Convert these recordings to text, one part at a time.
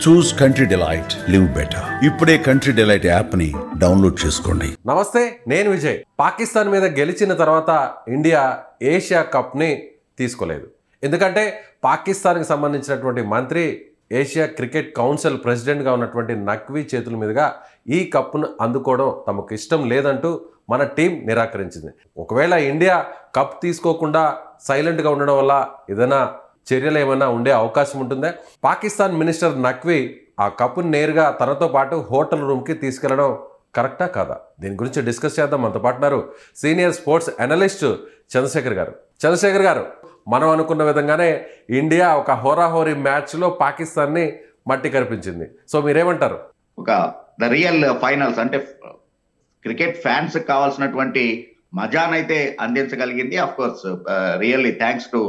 చూస్ country delight, live better. ఇప్పుడే country delight app ని download చేసుకోండి. నమస్తే, నేను విజయ్. పాకిస్తాన్ మీద గెలిచిన తర్వాత ఇండియా ఏషియా కప్ ని తీసుకోలేదు. ఎందుకంటే పాకిస్తాన్కి సంబంధించినటువంటి మంత్రి ఏషియా క్రికెట్ కౌన్సిల్ ప్రెసిడెంట్గా ఉన్నటువంటి నఖ్వీ చేతుల మీదుగా ఈ కప్ను అందుకోవడం తమకు ఇష్టం లేదంటూ మన టీం నిరాకరించింది. ఒకవేళ ఇండియా కప్ తీసుకోకుండా సైలెంట్గా ఉండడం వల్ల ఏదైనా చర్యలు ఏమైనా ఉండే అవకాశం ఉంటుందా? పాకిస్తాన్ మినిస్టర్ నఖ్వీ ఆ కప్పును నేరుగా తనతో పాటు హోటల్ రూమ్కి తీసుకెళ్లడం కరెక్టా కాదా? దీని గురించి డిస్కస్ చేద్దాం. మనతో పాటున్నారు సీనియర్ స్పోర్ట్స్ అనలిస్ట్ చంద్రశేఖర్ గారు. చంద్రశేఖర్ గారు, మనం అనుకున్న విధంగానే ఇండియా ఒక హోరాహోరీ మ్యాచ్లో పాకిస్తాన్ని మట్టి కరిపించింది. సో మీరేమంటారు? ఒక ద రియల్ ఫైనల్స్ అంటే క్రికెట్ ఫ్యాన్స్ కావాల్సినటువంటి మజానైతే అందించగలిగింది. Of course really thanks to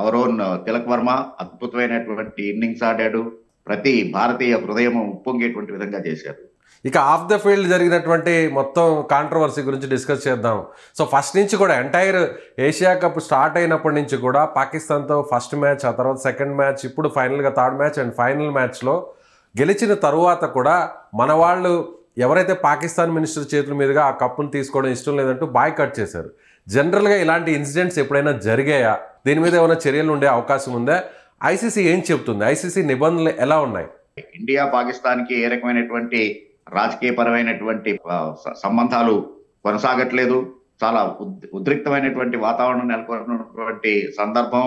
our own Tilak Varma. అద్భుతమైనటువంటి ఇన్నింగ్స్ ఆడాడు. ప్రతి భారతీయ హృదయం ఉప్పొంగేటువంటి విధంగా చేశారు. ఇక ఆఫ్ ద ఫీల్డ్ జరిగినటువంటి మొత్తం కాంట్రవర్సీ గురించి డిస్కస్ చేద్దాం. సో ఫస్ట్ నుంచి కూడా ఎంటైర్ ఏషియా కప్ స్టార్ట్ అయినప్పటి నుంచి కూడా పాకిస్తాన్తో ఫస్ట్ మ్యాచ్, ఆ తర్వాత సెకండ్ మ్యాచ్, ఇప్పుడు ఫైనల్గా థర్డ్ మ్యాచ్ అండ్ ఫైనల్ మ్యాచ్లో గెలిచిన తరువాత కూడా మన వాళ్ళు ఎవరైతే పాకిస్తాన్ మినిస్టర్ చేతుల మీదుగా ఆ కప్పును తీసుకోవడం ఇష్టం లేదంటూ బాయ్కాట్ చేశారు. జనరల్గా ఇలాంటి ఇన్సిడెంట్స్ ఎప్పుడైనా జరిగాయా? దీని మీద ఏమైనా చర్యలు ఉండే అవకాశం ఉందా? ఐసీసీ ఏం చెప్తుంది? ఐసీసీ నిబంధనలు ఎలా ఉన్నాయి? ఇండియా పాకిస్తాన్కి ఏ రకమైనటువంటి రాజకీయపరమైనటువంటి సంబంధాలు కొనసాగట్లేదు. చాలా ఉద్రిక్తమైనటువంటి వాతావరణం నెలకొన్నటువంటి సందర్భం.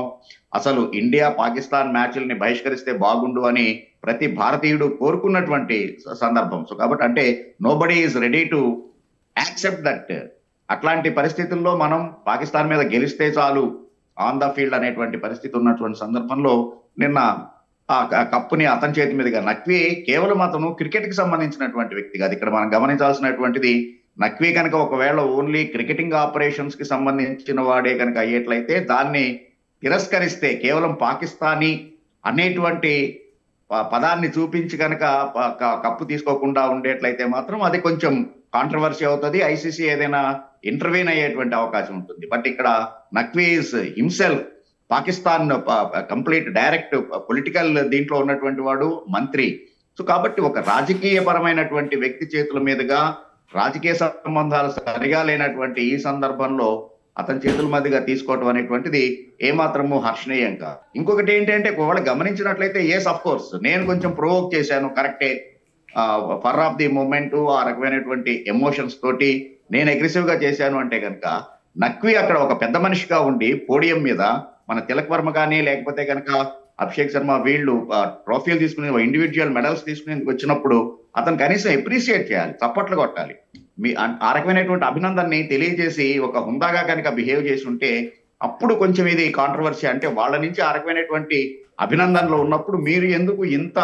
అసలు ఇండియా పాకిస్తాన్ మ్యాచ్ల్ని బహిష్కరిస్తే బాగుండు అని ప్రతి భారతీయుడు కోరుకున్నటువంటి సందర్భం. సో కాబట్టి అంటే nobody is ready to accept that. అట్లాంటి పరిస్థితుల్లో మనం పాకిస్తాన్ మీద గెలిస్తే చాలు ఆన్ ద ఫీల్డ్ అనేటువంటి పరిస్థితి ఉన్నటువంటి సందర్భంలో నిన్న ఆ కప్పుని అతని చేతి మీదుగా నఖ్వీ కేవలం అతను క్రికెట్ కి సంబంధించినటువంటి వ్యక్తి కాదు. ఇక్కడ మనం గమనించాల్సినటువంటిది, నఖ్వీ కనుక ఒకవేళ ఓన్లీ క్రికెటింగ్ ఆపరేషన్స్ కి సంబంధించిన వాడే కనుక అయ్యేట్లయితే, దాన్ని తిరస్కరిస్తే కేవలం పాకిస్తానీ అనేటువంటి పదాన్ని చూపించి కనుక కప్పు తీసుకోకుండా ఉండేట్లయితే మాత్రం అది కొంచెం కాంట్రవర్సీ అవుతుంది. ఐసీసీ ఏదైనా ఇంటర్వ్యూన్ అయ్యేటువంటి అవకాశం ఉంటుంది. బట్ ఇక్కడ Naqvi himself Pakistan complete direct political దీంట్లో ఉన్నటువంటి వాడు, మంత్రి. సో కాబట్టి ఒక రాజకీయ పరమైనటువంటి వ్యక్తి చేతుల మీదుగా రాజకీయ సంబంధాలు సరిగా లేనటువంటి ఈ సందర్భంలో అతని చేతుల మీదుగా తీసుకోవటం అనేటువంటిది ఏమాత్రము హర్షణీయం కాదు. ఇంకొకటి ఏంటంటే, ఒకవేళ గమనించినట్లయితే ఎస్ అఫ్ కోర్స్ నేను కొంచెం ప్రొవోక్ చేశాను, కరెక్టే. ఫర్ ఆఫ్ ది మూమెంట్ ఆ రకమైనటువంటి ఎమోషన్స్ తోటి నేను అగ్రెసివ్ గా చేశాను అంటే కనుక, నఖ్వీ అక్కడ ఒక పెద్ద మనిషిగా ఉండి పోడియం మీద మన తిలక్ వర్మ కానీ లేకపోతే కనుక అభిషేక్ శర్మ వీళ్ళు ట్రోఫీలు తీసుకునే ఇండివిజువల్ మెడల్స్ తీసుకునేందుకు వచ్చినప్పుడు అతను కనీసం అప్రిషియేట్ చేయాలి, చప్పట్లు కొట్టాలి. ఆ రకమైనటువంటి అభినందనని తెలియజేసి ఒక హుందాగా కనుక బిహేవ్ చేసి ఉంటే అప్పుడు కొంచెం ఇది కాంట్రవర్సీ. అంటే వాళ్ళ నుంచి ఆ రకమైనటువంటి అభినందనలు ఉన్నప్పుడు మీరు ఎందుకు ఇంత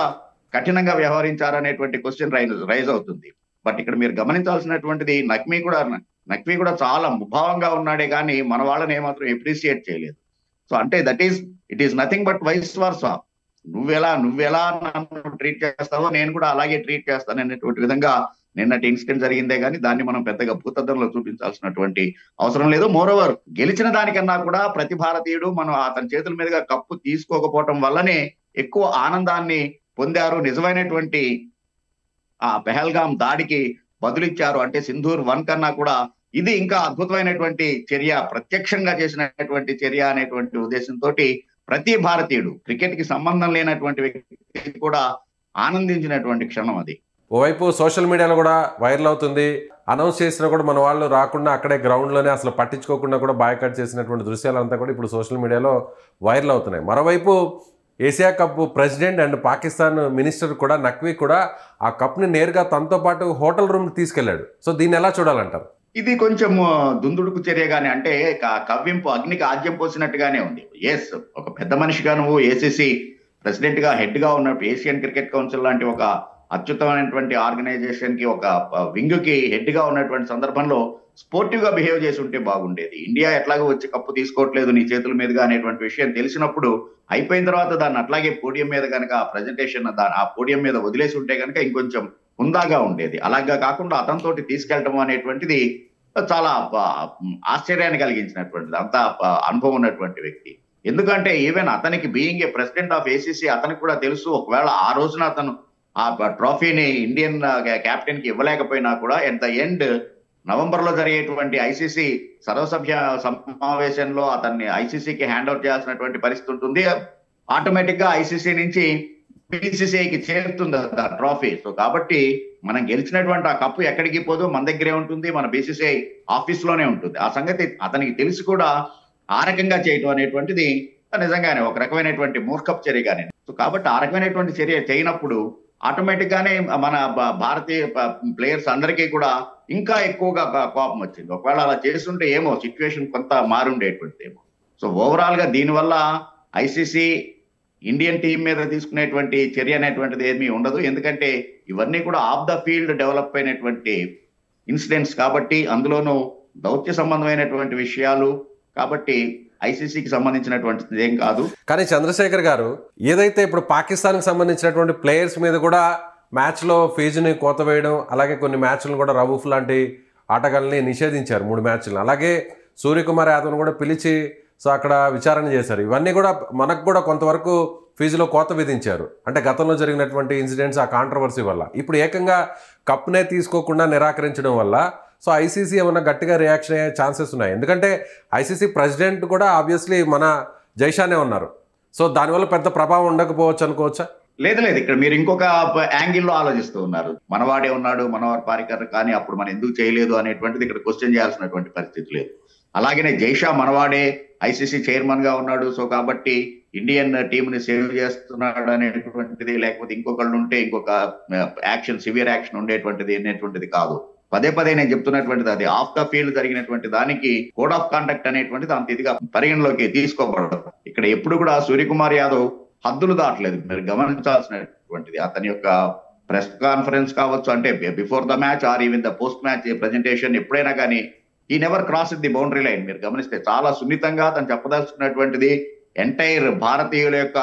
కఠినంగా వ్యవహరించారనేటువంటి క్వశ్చన్ రైజ్ అవుతుంది. బట్ ఇక్కడ మీరు గమనించాల్సినటువంటిది, నఖ్వీ కూడా చాలా ముభావంగా ఉన్నాడే కానీ మన వాళ్ళని ఏమాత్రం అప్రిషియేట్ చేయలేదు. సో అంటే it is nothing but vice versa. నువ్వెలా నన్ను ట్రీట్ చేస్తావో నేను కూడా అలాగే ట్రీట్ చేస్తాను అనేటువంటి విధంగా నిన్నటి ఇన్సిడెంట్ జరిగిందే కానీ దాన్ని మనం పెద్దగా భూతద్దంలో చూపించాల్సినటువంటి అవసరం లేదు. మోరోవర్ గెలిచిన దానికన్నా కూడా ప్రతి భారతీయుడు మనం అతని చేతుల మీదుగా కప్పు తీసుకోకపోవటం వల్లనే ఎక్కువ ఆనందాన్ని పొందారు. నిజమైనటువంటి ఆ పెహల్గాం దాడికి బదులిచ్చారు. అంటే సింధూర్ 1 కన్నా కూడా ఇది ఇంకా అద్భుతమైనటువంటి చర్య, ప్రత్యక్షంగా చేసినటువంటి చర్య అనేటువంటి ఉద్దేశంతో ప్రతి భారతీయుడు, క్రికెట్ కి సంబంధం లేనటువంటి వ్యక్తి కూడా ఆనందించినటువంటి క్షణం అది. ఓవైపు సోషల్ మీడియాలో కూడా వైరల్ అవుతుంది. అనౌన్స్ చేసినా కూడా మన వాళ్ళు రాకుండా అక్కడే గ్రౌండ్లోనే అసలు పట్టించుకోకుండా కూడా బాయ్కాట్ చేసినటువంటి దృశ్యాలంతా కూడా ఇప్పుడు సోషల్ మీడియాలో వైరల్ అవుతున్నాయి. మరోవైపు Asia cup president and Pakistan minister కూడా నఖ్వీ కూడా ఆ కప్ని నేరుగా తనతో పాటు హోటల్ రూమ్కి తీసుకెళ్లాడు. సో దీన్ని ఎలా చూడాలంటారు? ఇది కొంచెం దుందుడుకు చర్యగానే, అంటే కవ్వింపు అగ్నికి ఆజ్యం పోసినట్టుగానే ఉంది. ఎస్, ఒక పెద్ద మనిషిగా నువ్వు ఏసీసీ ప్రెసిడెంట్ గా హెడ్ గా ఉన్నప్పుడు, ఏషియన్ క్రికెట్ కౌన్సిల్ లాంటి ఒక అత్యుత్తమైనటువంటి ఆర్గనైజేషన్ కి ఒక వింగ్ కి హెడ్ గా ఉన్నటువంటి సందర్భంలో స్పోర్టివ్ గా బిహేవ్ చేసి ఉంటే బాగుండేది. ఇండియా ఎట్లాగో వచ్చి కప్పు తీసుకోవట్లేదు నీ చేతుల మీదుగా అనేటువంటి విషయం తెలిసినప్పుడు అయిపోయిన తర్వాత దాన్ని అట్లాగే పోడియం మీద కనుక ప్రెజెంటేషన్ ఆ పోడియం మీద వదిలేసి ఉంటే కనుక ఇంకొంచెం హుందాగా ఉండేది. అలాగా కాకుండా అతనితోటి తీసుకెళ్ళటం అనేటువంటిది చాలా ఆశ్చర్యాన్ని కలిగించినటువంటిది. అంత అనుభవం ఉన్నటువంటి వ్యక్తి. ఎందుకంటే ఈవెన్ అతనికి being a president of ACC అతనికి కూడా తెలుసు, ఒకవేళ ఆ రోజున అతను ఆ ట్రోఫీని ఇండియన్ కెప్టెన్ కి ఇవ్వలేకపోయినా కూడా ఎట్ ద ఎండ్ నవంబర్ లో జరిగేటువంటి ఐసీసీ సర్వసభ్య సమావేశంలో అతన్ని ఐసీసీకి హ్యాండ్ ఓవర్ చేయాల్సినటువంటి పరిస్థితి ఉంటుంది. ఆటోమేటిక్ గా ఐసీసీ నుంచి బీసీసీఐకి చేరుతుంది ఆ ట్రోఫీ. సో కాబట్టి మనం గెలిచినటువంటి ఆ కప్పు ఎక్కడికి పోదు, మన దగ్గరే ఉంటుంది, మన బీసీసీఐ ఆఫీస్ లోనే ఉంటుంది. ఆ సంగతి అతనికి తెలిసి కూడా ఆ రకంగా చేయటం అనేటువంటిది నిజంగానే ఒక రకమైనటువంటి మూర్ఖపు చర్యగానే. సో కాబట్టి ఆ రకమైనటువంటి చర్య చేయనప్పుడు ఆటోమేటిక్ గానే మన భారతీయ ప్లేయర్స్ అందరికీ కూడా ఇంకా ఎక్కువగా కోపం వచ్చింది. ఒకవేళ అలా చేస్తుంటే ఏమో సిచ్యువేషన్ కొంత మారుండేటువంటిది ఏమో. సో ఓవరాల్ గా దీనివల్ల ఐసీసీ ఇండియన్ టీం మీద తీసుకునేటువంటి చర్య అనేటువంటిది ఏమీ ఉండదు. ఎందుకంటే ఇవన్నీ కూడా ఆఫ్ ద ఫీల్డ్ డెవలప్ అయినటువంటి ఇన్సిడెంట్స్ కాబట్టి, అందులోనూ దౌత్య సంబంధమైనటువంటి విషయాలు కాబట్టి ఐసీసీకి సంబంధించినటువంటిది ఏం కాదు. కానీ చంద్రశేఖర్ గారు, ఏదైతే ఇప్పుడు పాకిస్తాన్కి సంబంధించినటువంటి ప్లేయర్స్ మీద కూడా మ్యాచ్లో ఫీజుని కోత వేయడం, అలాగే కొన్ని మ్యాచ్లను కూడా రవూఫ్ లాంటి ఆటగాళ్ళని నిషేధించారు 3 మ్యాచ్లను, అలాగే సూర్యకుమార్ యాదవ్ను కూడా పిలిచి సో అక్కడ విచారణ చేశారు. ఇవన్నీ కూడా మనకు కూడా కొంతవరకు ఫీజులో కోత విధించారు. అంటే గతంలో జరిగినటువంటి ఇన్సిడెంట్స్, ఆ కాంట్రవర్సీ వల్ల ఇప్పుడు ఏకంగా కప్నే తీసుకోకుండా నిరాకరించడం వల్ల సో ఐసీసీ ఏమన్నా గట్టిగా రియాక్షన్ అయ్యే ఛాన్సెస్ ఉన్నాయి. ఎందుకంటే ఐసీసీ ప్రెసిడెంట్ కూడా ఆబ్వియస్లీ మన జైషానే ఉన్నారు. సో దానివల్ల పెద్ద ప్రభావం ఉండకపోవచ్చు అనుకోవచ్చా? లేదు, ఇక్కడ మీరు ఇంకొక యాంగిల్లో ఆలోచిస్తూ ఉన్నారు. మనవాడే ఉన్నాడు, మనవాడు పారికర్, కానీ అప్పుడు మనం ఎందుకు చేయలేదు అనేటువంటిది ఇక్కడ క్వశ్చన్ చేయాల్సినటువంటి పరిస్థితి లేదు. అలాగనే జైషా మనవాడే ఐసీసీ చైర్మన్ గా ఉన్నాడు. సో కాబట్టి ఇండియన్ టీమ్ ని సేవ్ చేస్తున్నాడు అనేటువంటిది, లేకపోతే ఇంకొకళ్ళు ఉంటే ఇంకొక యాక్షన్, సివియర్ యాక్షన్ ఉండేటువంటిది అనేటువంటిది కాదు. పదే నేను చెప్తున్నటువంటిది అది ఆఫ్ ద ఫీల్డ్ జరిగినటువంటి దానికి కోడ్ ఆఫ్ కాండక్ట్ అనేటువంటిది అంత ఇదిగా పరిగణలోకి తీసుకోబడదు. ఇక్కడ ఎప్పుడు కూడా సూర్యకుమార్ యాదవ్ హద్దులు దాటలేదు. మీరు గమనించాల్సినటువంటిది అతని యొక్క ప్రెస్ కాన్ఫరెన్స్ కావచ్చు, అంటే before the match or even the post match presentation, ఎప్పుడైనా కానీ ఈ never cross the boundary line. మీరు గమనిస్తే చాలా సున్నితంగా తను చెప్పదలుచుకున్నటువంటిది ఎంటైర్ భారతీయుల యొక్క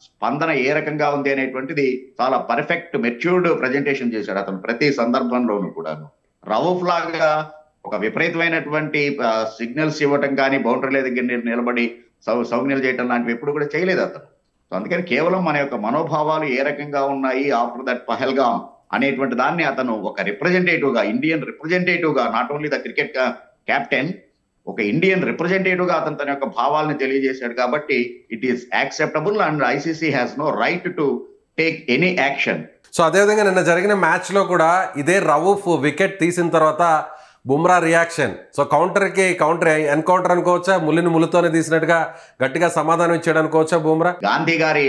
స్పందన ఏ రకంగా ఉంది అనేటువంటిది చాలా పర్ఫెక్ట్ మెచ్యూర్డ్ ప్రెజెంటేషన్ చేశాడు అతను ప్రతి సందర్భంలోనూ కూడాను. రవూఫ్ లాగా ఒక విపరీతమైనటువంటి సిగ్నల్స్ ఇవ్వటం కానీ, బౌండరీల దగ్గర నిలబడి సౌజ్ఞలు చేయటం లాంటివి ఎప్పుడు కూడా చేయలేదు అతను. సో అందుకని కేవలం మన యొక్క మనోభావాలు ఏ రకంగా ఉన్నాయి ఆఫ్టర్ దట్ పహల్గామ్ అనేటువంటి దాన్ని అతను ఒక రిప్రజెంటేటివ్ గా, ఇండియన్ రిప్రజెంటేటివ్ గా, not only the cricket captain, ఒక ఇండియన్ రిప్రజెంటేటివ్ గా అతను తన యొక్క భావాలను తెలియజేశాడు. కాబట్టి it is acceptable and ICC has no right to take any action. So అదేవిధంగా నిన్న జరిగిన మ్యాచ్లో కూడా ఇదే రవూఫ్ వికెట్ తీసిన తర్వాత బుమ్రా రియాక్షన్, సో కౌంటర్కి కౌంటర్ ఎన్కౌంటర్ అనుకోవచ్చా, ముళ్ళని ముళ్ళతోనే తీసినట్టుగా గట్టిగా సమాధానం ఇచ్చాడు అనుకోవచ్చా బుమ్రా? గాంధీ గారి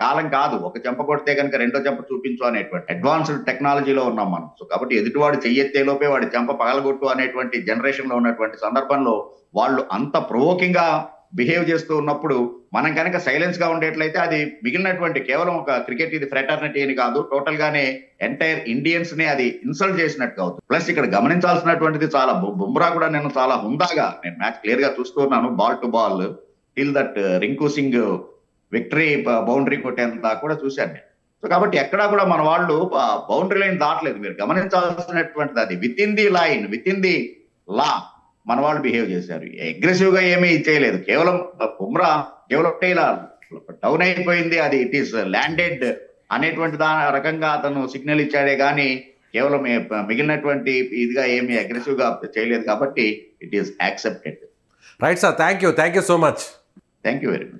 కాలం కాదు, ఒక చెంప కొడితే కనుక రెండో చెంప చూపించు అనేటువంటి అడ్వాన్స్డ్ టెక్నాలజీలో ఉన్నాం మనం. సో కాబట్టి ఎదుటివాడు చెయ్యెత్తే లోపే వాడి చెంప పగలగొట్టు అనేటువంటి జనరేషన్ లో ఉన్నటువంటి సందర్భంలో వాళ్ళు అంత ప్రొవోకింగ్ గా బిహేవ్ చేస్తూ ఉన్నప్పుడు మనం కనుక సైలెన్స్ గా ఉండేట్లయితే అది మిగిలినటువంటి కేవలం ఒక క్రికెట్ ఇది ఫ్రెటర్నిటీ అని కాదు, టోటల్ గానే ఎంటైర్ ఇండియన్స్ ని అది ఇన్సల్ట్ చేసినట్టుగా అవుతుంది. ప్లస్ ఇక్కడ గమనించాల్సినటువంటిది చాలా బుమ్రా కూడా నేను చాలా హుందాగా, నేను మ్యాచ్ క్లియర్ గా చూస్తూ ఉన్నాను, ball to ball till that Rinku Singh victory boundary కొట్టేంత కూడా చూశాను నేను. సో కాబట్టి ఎక్కడా కూడా మన వాళ్ళు బౌండరీ లైన్ దాటలేదు. మీరు గమనించాల్సినటువంటిది అది with in the line, with in the law మన వాళ్ళు బిహేవ్ చేశారు. అగ్రెసివ్ గా ఏమీ చేయలేదు. కేవలం బుమ్రా కేవలం డౌన్ అయిపోయింది, అది ఇట్ ఈస్ ల్యాండెడ్ అనేటువంటి రకంగా అతను సిగ్నల్ ఇచ్చాడే గానీ కేవలం మిగిలినటువంటి ఇదిగా ఏమీ అగ్రెసివ్ గా చేయలేదు. కాబట్టి it is accepted. Right sir, thank you so much. Thank you very much.